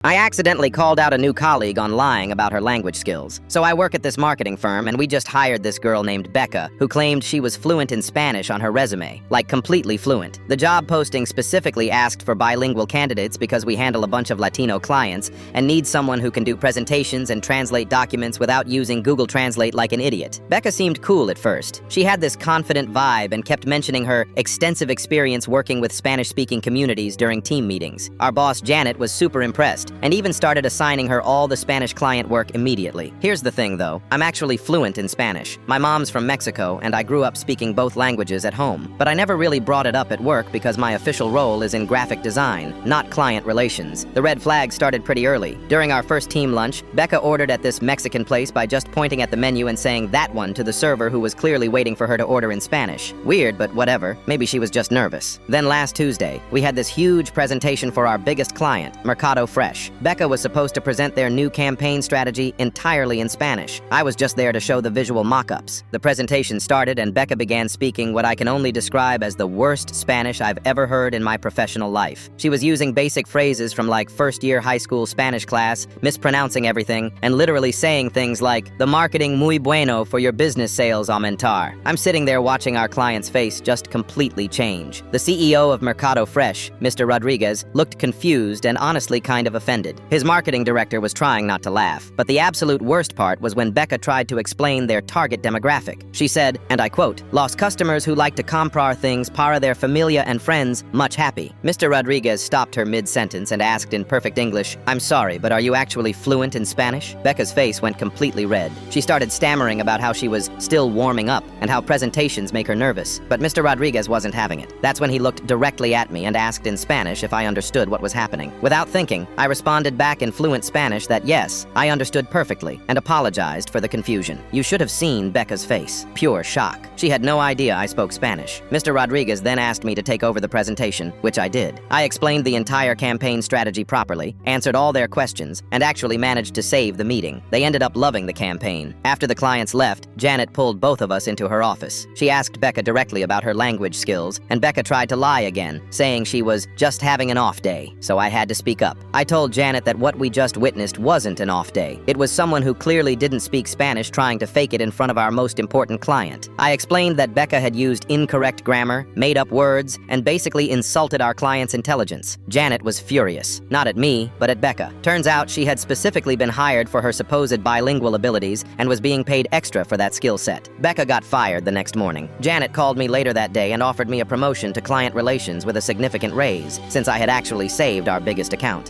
I accidentally called out a new colleague on lying about her language skills. So I work at this marketing firm, and we just hired this girl named Becca, who claimed she was fluent in Spanish on her resume, like completely fluent. The job posting specifically asked for bilingual candidates because we handle a bunch of Latino clients and need someone who can do presentations and translate documents without using Google Translate like an idiot. Becca seemed cool at first. She had this confident vibe and kept mentioning her extensive experience working with Spanish-speaking communities during team meetings. Our boss, Janet, was super impressed and even started assigning her all the Spanish client work immediately. Here's the thing, though. I'm actually fluent in Spanish. My mom's from Mexico, and I grew up speaking both languages at home. But I never really brought it up at work because my official role is in graphic design, not client relations. The red flag started pretty early. During our first team lunch, Becca ordered at this Mexican place by just pointing at the menu and saying that one to the server who was clearly waiting for her to order in Spanish. Weird, but whatever. Maybe she was just nervous. Then last Tuesday, we had this huge presentation for our biggest client, Mercado Fresh. Becca was supposed to present their new campaign strategy entirely in Spanish. I was just there to show the visual mock-ups. The presentation started and Becca began speaking what I can only describe as the worst Spanish I've ever heard in my professional life. She was using basic phrases from like first-year high school Spanish class, mispronouncing everything, and literally saying things like, "The marketing muy bueno for your business sales aumentar." I'm sitting there watching our client's face just completely change. The CEO of Mercado Fresh, Mr. Rodriguez, looked confused and honestly kind of offended. His marketing director was trying not to laugh, but the absolute worst part was when Becca tried to explain their target demographic. She said, and I quote, "Los customers who like to comprar things para their familia and friends much happy." Mr. Rodriguez stopped her mid-sentence and asked in perfect English, "I'm sorry, but are you actually fluent in Spanish?" Becca's face went completely red. She started stammering about how she was still warming up and how presentations make her nervous. But Mr. Rodriguez wasn't having it. That's when he looked directly at me and asked in Spanish if I understood what was happening. Without thinking, I responded back in fluent Spanish that yes, I understood perfectly, and apologized for the confusion. You should have seen Becca's face. Pure shock. She had no idea I spoke Spanish. Mr. Rodriguez then asked me to take over the presentation, which I did. I explained the entire campaign strategy properly, answered all their questions, and actually managed to save the meeting. They ended up loving the campaign. After the clients left, Janet pulled both of us into her office. She asked Becca directly about her language skills, and Becca tried to lie again, saying she was just having an off day, so I had to speak up. I told Janet that what we just witnessed wasn't an off day. It was someone who clearly didn't speak Spanish trying to fake it in front of our most important client. I explained that Becca had used incorrect grammar, made up words, and basically insulted our client's intelligence. Janet was furious. Not at me, but at Becca. Turns out she had specifically been hired for her supposed bilingual abilities and was being paid extra for that skill set. Becca got fired the next morning. Janet called me later that day and offered me a promotion to client relations with a significant raise, since I had actually saved our biggest account.